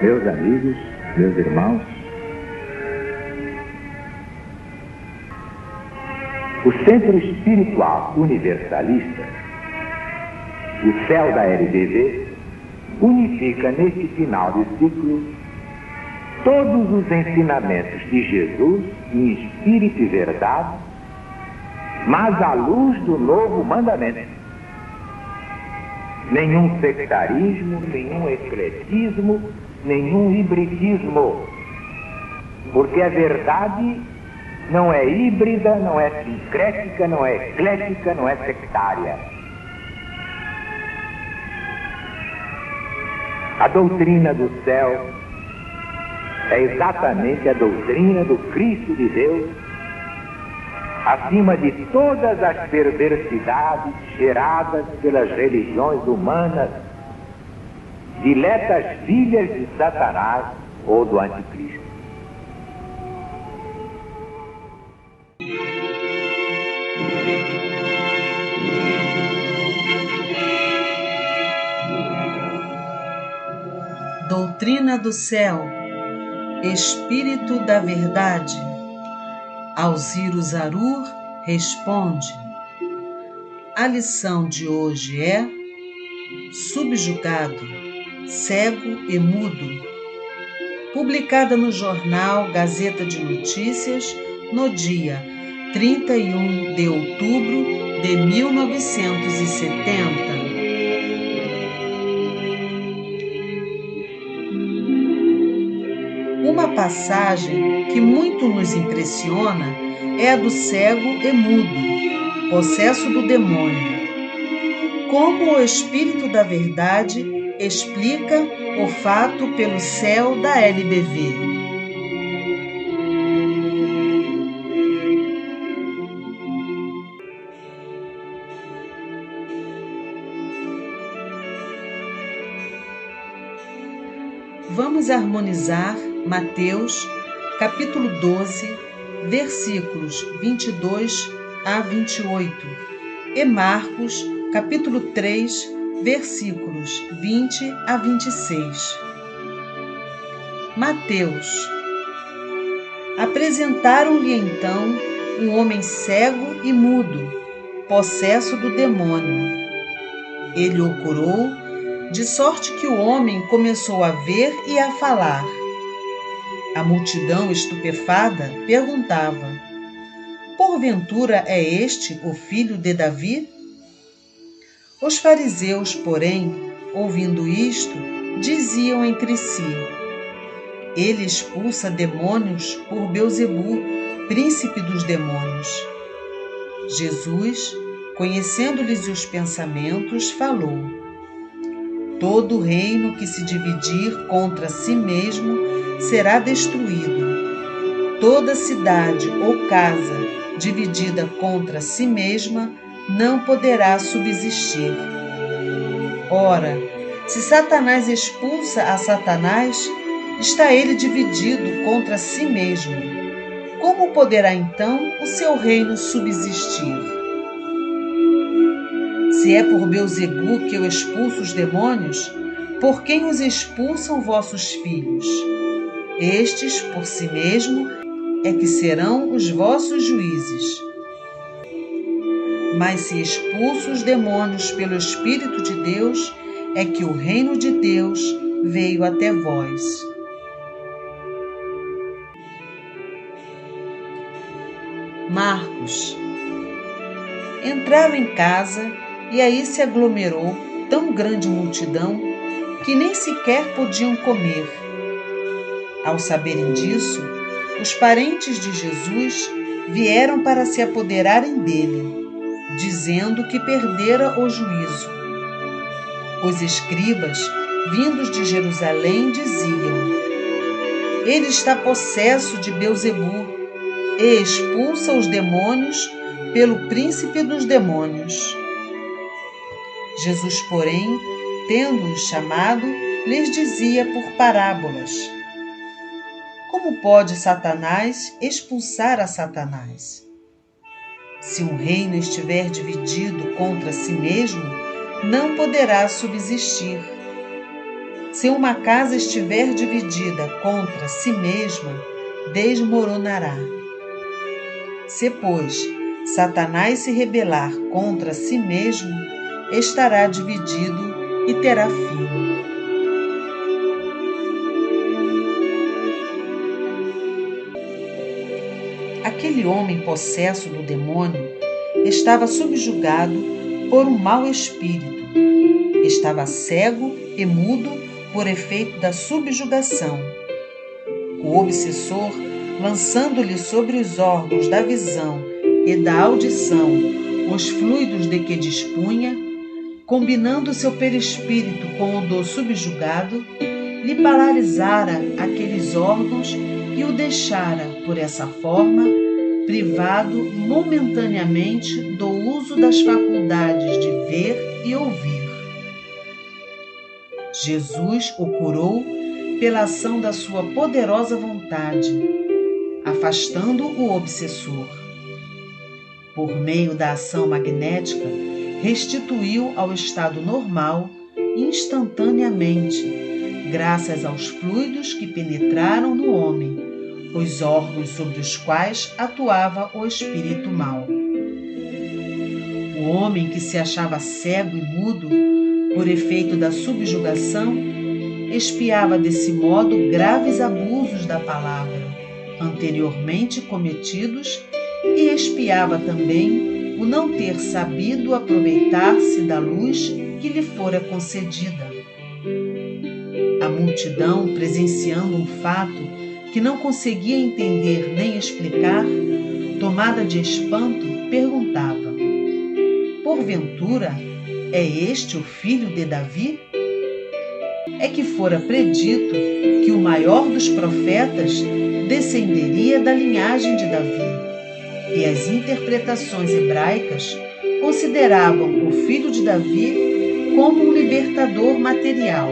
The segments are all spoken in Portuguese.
Meus amigos, meus irmãos, o Centro Espiritual Universalista, o céu da LBV, unifica neste final de ciclo todos os ensinamentos de Jesus em espírito e verdade, mas à luz do novo mandamento. Nenhum sectarismo, nenhum ecletismo, nenhum hibridismo, porque a verdade não é híbrida, não é sincrética, não é eclética, não é sectária. A doutrina do céu é exatamente a doutrina do Cristo de Deus, acima de todas as perversidades geradas pelas religiões humanas, diletas filhas de Satanás ou do Anticristo. Doutrina do céu, Espírito da verdade. Alziro Zarur responde. A lição de hoje é Subjugado, Cego e Mudo, publicada no jornal Gazeta de Notícias no dia 31 de outubro de 1970. Uma passagem que muito nos impressiona é a do cego e mudo, possesso do demônio. Como o Espírito da Verdade explica o fato pelo céu da LBV. Vamos harmonizar Mateus, capítulo 12, versículos 22 a 28, e Marcos, capítulo 3, versículos 20 a 26. Mateus. Apresentaram-lhe então um homem cego e mudo, possesso do demônio. Ele o curou, de sorte que o homem começou a ver e a falar. A multidão estupefada perguntava: porventura é este o filho de Davi? Os fariseus, porém, ouvindo isto, diziam entre si: ele expulsa demônios por Belzebu, príncipe dos demônios. Jesus, conhecendo-lhes os pensamentos, falou: todo reino que se dividir contra si mesmo será destruído. Toda cidade ou casa dividida contra si mesma não poderá subsistir. Ora, se Satanás expulsa a Satanás, está ele dividido contra si mesmo. Como poderá então o seu reino subsistir? Se é por Belzebu que eu expulso os demônios, por quem os expulsam vossos filhos? Estes, por si mesmo, é que serão os vossos juízes. Mas se expulso os demônios pelo Espírito de Deus, é que o reino de Deus veio até vós. Marcos. Entraram em casa e aí se aglomerou tão grande multidão que nem sequer podiam comer. Ao saberem disso, os parentes de Jesus vieram para se apoderarem dele, dizendo que perdera o juízo. Os escribas, vindos de Jerusalém, diziam: ele está possesso de Belzebu e expulsa os demônios pelo príncipe dos demônios. Jesus, porém, tendo-os chamado, lhes dizia por parábolas: como pode Satanás expulsar a Satanás? Se um reino estiver dividido contra si mesmo, não poderá subsistir. Se uma casa estiver dividida contra si mesma, desmoronará. Se, pois, Satanás se rebelar contra si mesmo, estará dividido e terá fim. Aquele homem possesso do demônio estava subjugado por um mau espírito. Estava cego e mudo por efeito da subjugação. O obsessor, lançando-lhe sobre os órgãos da visão e da audição os fluidos de que dispunha, combinando seu perispírito com o do subjugado, lhe paralisara aqueles órgãos e o deixara, por essa forma, privado momentaneamente do uso das faculdades de ver e ouvir. Jesus o curou pela ação da sua poderosa vontade, afastando o obsessor. Por meio da ação magnética, restituiu ao estado normal instantaneamente, graças aos fluidos que penetraram no homem, os órgãos sobre os quais atuava o espírito mau. O homem que se achava cego e mudo por efeito da subjugação, expiava desse modo graves abusos da palavra, anteriormente cometidos, e expiava também o não ter sabido aproveitar-se da luz que lhe fora concedida. A multidão, presenciando um fato que não conseguia entender nem explicar, tomada de espanto, perguntava: porventura, é este o filho de Davi? É que fora predito que o maior dos profetas descenderia da linhagem de Davi, e as interpretações hebraicas consideravam o filho de Davi como um libertador material.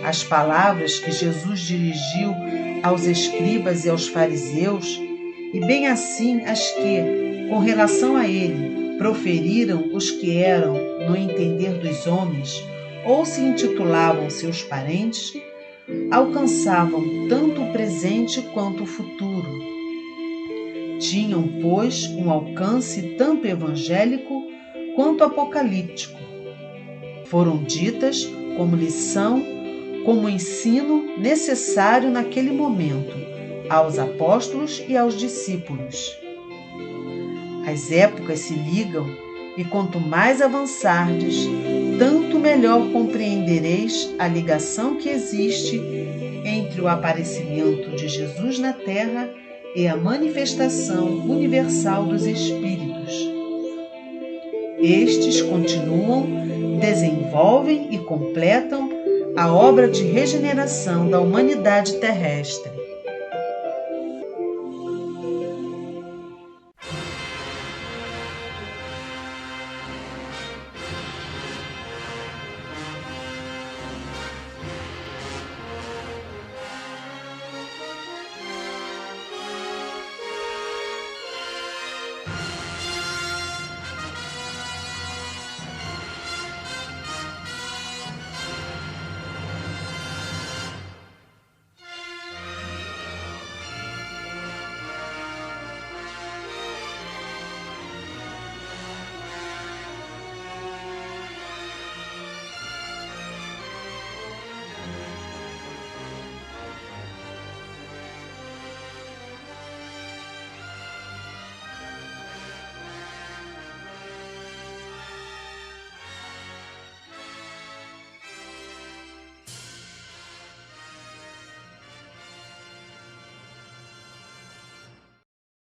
As palavras que Jesus dirigiu aos escribas e aos fariseus, e bem assim as que, com relação a ele, proferiram os que eram, no entender dos homens, ou se intitulavam seus parentes, alcançavam tanto o presente quanto o futuro. Tinham, pois, um alcance tanto evangélico quanto apocalíptico. Foram ditas como lição, como ensino necessário naquele momento aos apóstolos e aos discípulos. As épocas se ligam, e quanto mais avançardes, tanto melhor compreendereis a ligação que existe entre o aparecimento de Jesus na Terra e a manifestação universal dos Espíritos. Estes continuam, desenvolvem e completam a obra de regeneração da humanidade terrestre.